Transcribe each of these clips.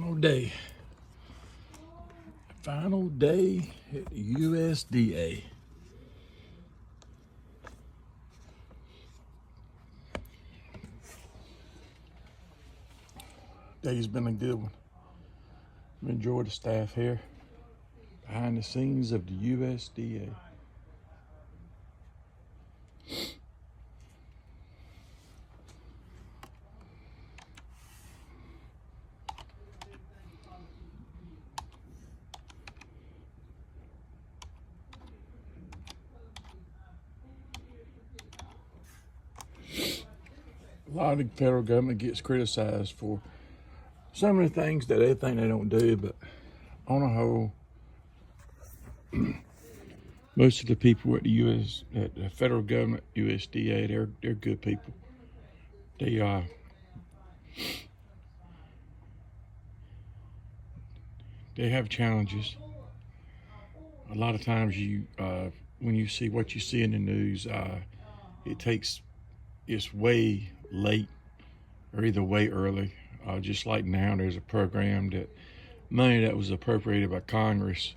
Final day. Final day at the USDA. Day's been a good one. I've enjoyed the staff here behind the scenes of the USDA. A lot of the federal government gets criticized for some of the things that they think they don't do, but on a whole, most of the people at the federal government, USDA, they're good people. They have challenges. A lot of times when you see what you see in the news, it's way late or either way early. Just like now, there's a program money that was appropriated by Congress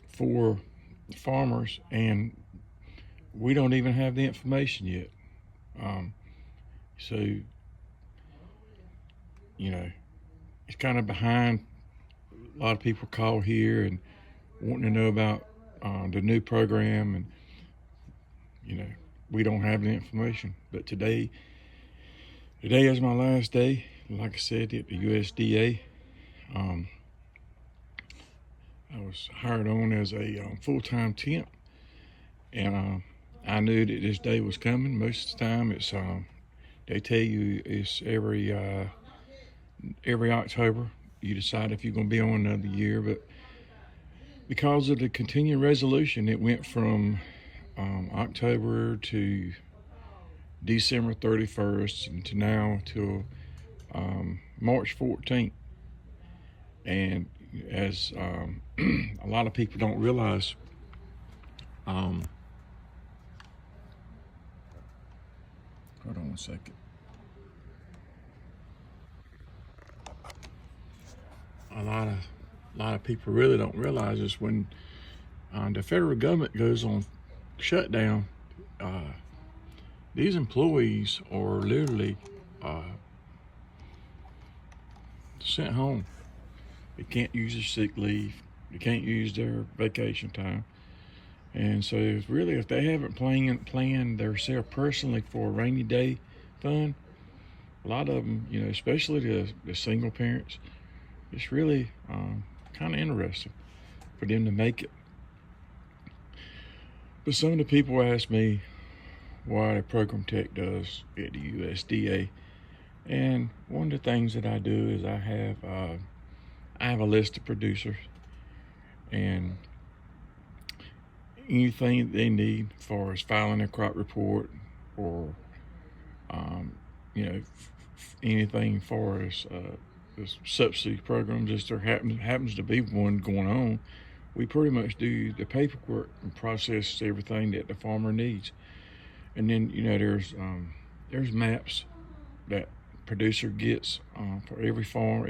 for farmers, and we don't even have the information yet. So, it's kind of behind. A lot of people call here and wanting to know about the new program, and we don't have the information. But today is my last day, like I said, at the USDA. I was hired on as a full-time temp, and I knew that this day was coming. Most of the time, it's they tell you it's every October. You decide if you're going to be on another year, but because of the continuing resolution, it went from October to December 31st and to now till March 14th. And as a lot of people don't realize, hold on one second. A lot of people really don't realize is when the federal government goes on shutdown, these employees are literally sent home. They can't use their sick leave. They can't use their vacation time. And so if they haven't planned themselves personally for a rainy day fund, a lot of them, especially the single parents, it's really kind of interesting for them to make it. But some of the people ask me what a program tech does at the USDA. And one of the things that I do is I have a list of producers, and anything that they need as far as filing a crop report or anything as far as the subsidy programs, if there happens to be one going on, we pretty much do the paperwork and process everything that the farmer needs. And then there's maps that producer gets for every farm,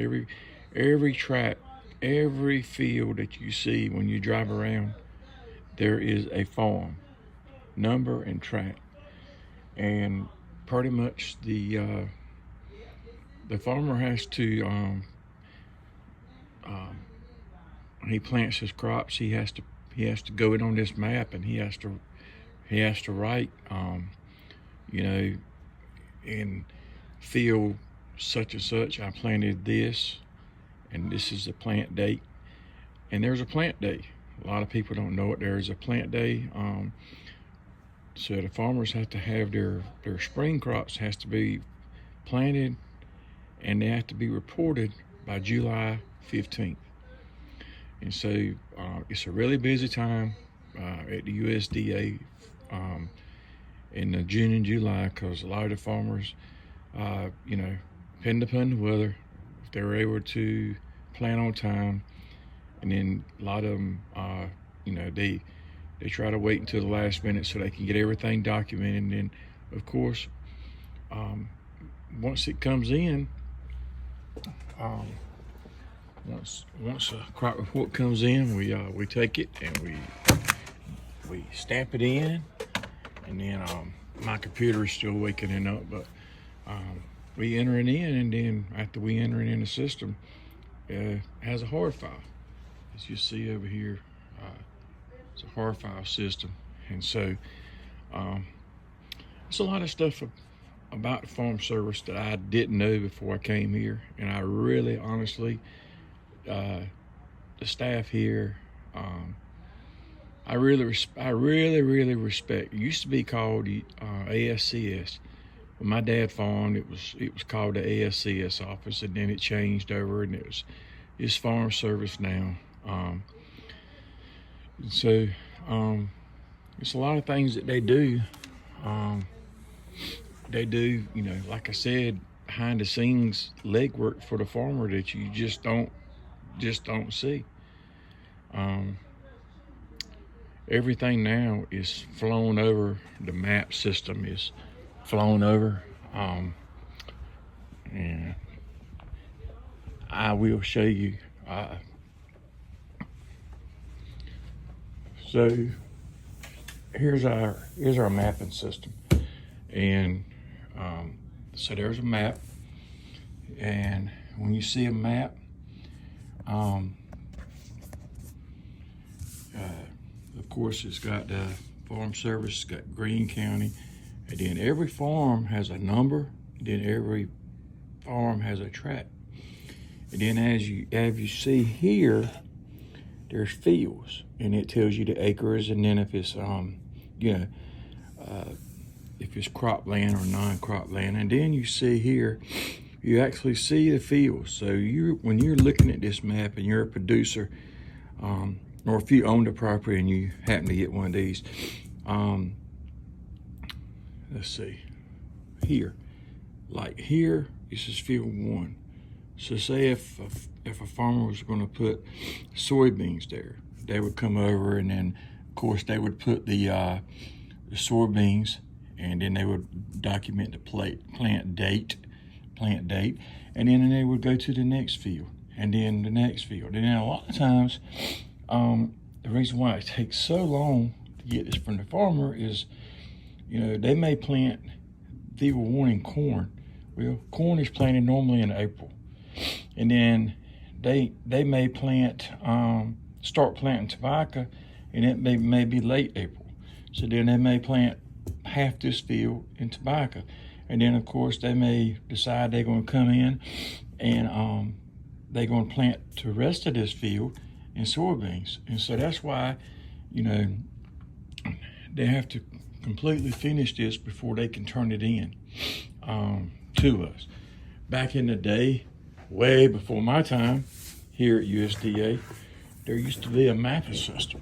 every tract, every field that you see when you drive around. There is a farm number and tract, and pretty much the farmer has to he plants his crops. He has to go in on this map, and he has to write in field such and such, I planted this, and this is the plant date. And there's a plant day. A lot of people don't know it. There's a plant day. So the farmers have to have their spring crops has to be planted, and they have to be reported by July 15th. And so it's a really busy time at the USDA in June and July, because a lot of the farmers, depending upon the weather, if they were able to plant on time, and then a lot of them, they try to wait until the last minute so they can get everything documented. And then, of course, once it comes in, Once a crop report comes in, we take it and we stamp it in, and then my computer is still waking it up, but we enter it in, and then after we enter it in the system, it has a hard file. As you see over here, it's a hard file system, and so it's a lot of stuff about the Farm Service that I didn't know before I came here, and I really, honestly, the staff here, I really respect. It used to be called ASCS. When my dad farmed, it was called the ASCS office, and then it changed over, and it's Farm Service now. So it's a lot of things that they do. They do, like I said, behind the scenes legwork for the farmer that you just don't see. Everything now is flown over. The map system is flown over, and I will show you. So here's our mapping system, and so there's a map, and when you see a map, of course it's got the Farm Service, it's got Greene County, and then every farm has a number, then every farm has a tract, and then as you see here, there's fields, and it tells you the acres, and then if it's if it's cropland or non-cropland, and then you see here, you actually see the fields. So when you're looking at this map and you're a producer, or if you own the property and you happen to get one of these, let's see, here, like here, this is field 1. So say if a farmer was going to put soybeans there, they would come over, and then of course they would put the soybeans, and then they would document the plant date, and then they would go to the next field, and then the next field. And then a lot of times, the reason why it takes so long to get this from the farmer is, they may plant field 1 in corn. Well, corn is planted normally in April, and then they may start planting tobacco, and it may be late April. So then they may plant half this field in tobacco, and then of course they may decide they're going to come in and they're going to plant the rest of this field in soybeans. And so that's why they have to completely finish this before they can turn it in to us. Back in the day, way before my time here at USDA, there used to be a mapping system.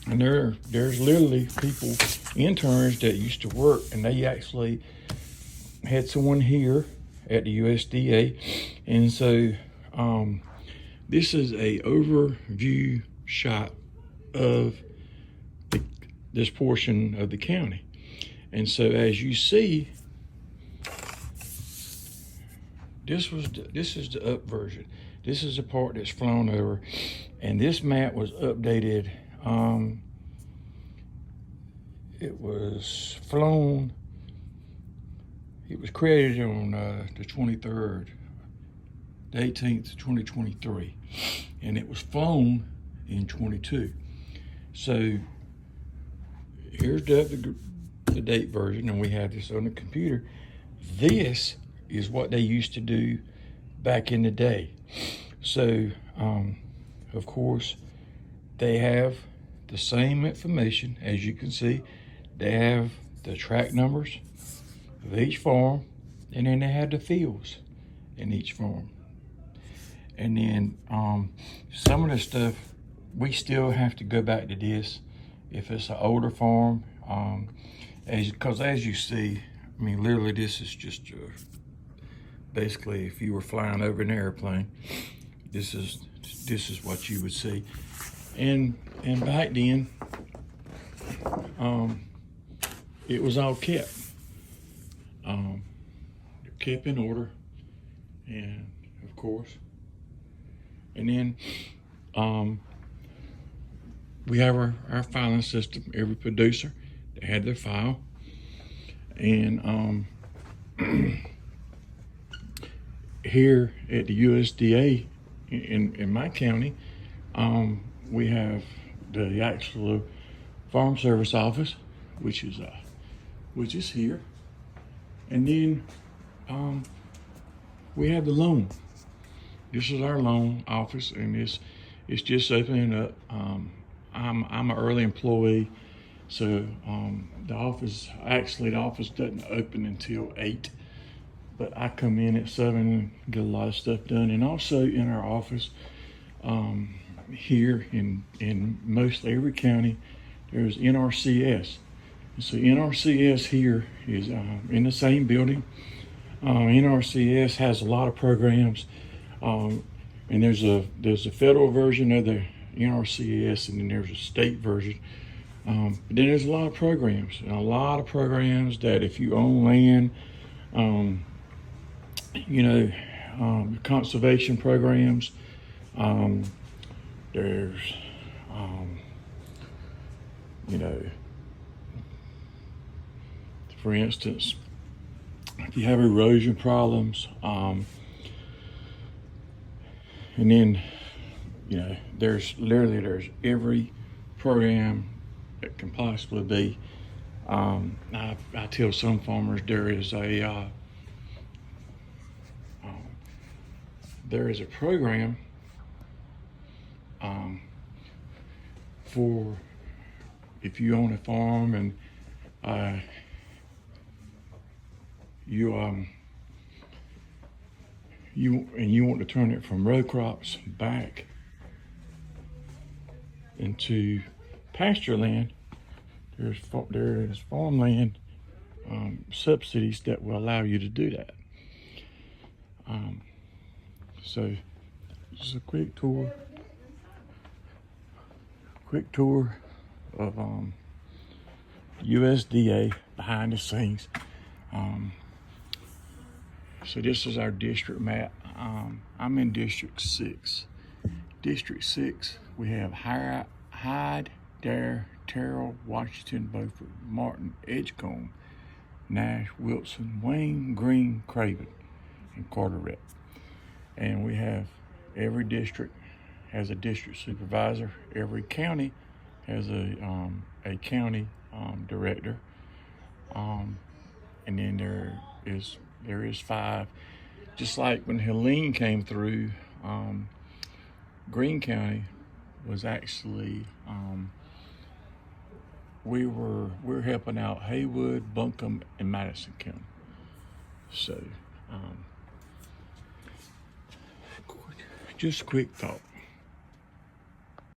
And there's literally people, interns that used to work, and they actually had someone here at the USDA. And so this is a overview shot of this portion of the county. And so as you see, this is the up version. This is the part that's flown over, and this map was updated. It was flown, it was created on the 23rd, the 18th, 2023, and it was flown in 22. So here's the date version, and we have this on the computer. This is what they used to do back in the day. So, of course, they have the same information, as you can see. They have the tract numbers of each farm, and then they have the fields in each farm. And then some of the stuff, we still have to go back to this if it's an older farm, because as you see, I mean, literally this is just basically if you were flying over an airplane, this is what you would see. And back then, it was all kept. Kept in order, and of course, And then we have our filing system. Every producer, they had their file. And here at the USDA in my county, we have the actual Farm Service office, which is here. And then we have the loan. This is our loan office, and it's just opening up. I'm an early employee, so the office doesn't open until 8, but I come in at 7 and get a lot of stuff done. And also in our office here in mostly every county, there's NRCS. So NRCS here is in the same building. NRCS has a lot of programs, and there's a federal version of the NRCS, and then there's a state version. But then there's a lot of programs, that if you own land, conservation programs. There's for instance, if you have erosion problems, and then there's every program that can possibly be. I tell some farmers there is a program for if you own a farm and you want to turn it from row crops back into pasture land, there is farmland subsidies that will allow you to do that. So just a quick tour of USDA behind the scenes. So this is our district map. I'm in District 6. District 6, we have Hyde, Dare, Terrell, Washington, Beaufort, Martin, Edgecombe, Nash, Wilson, Wayne, Green, Craven, and Carteret. And we have every district has a district supervisor. Every county has a county director. And then there is 5. Just like when Helene came through, Greene County was actually we're helping out Haywood, Buncombe, and Madison County. So just a quick thought.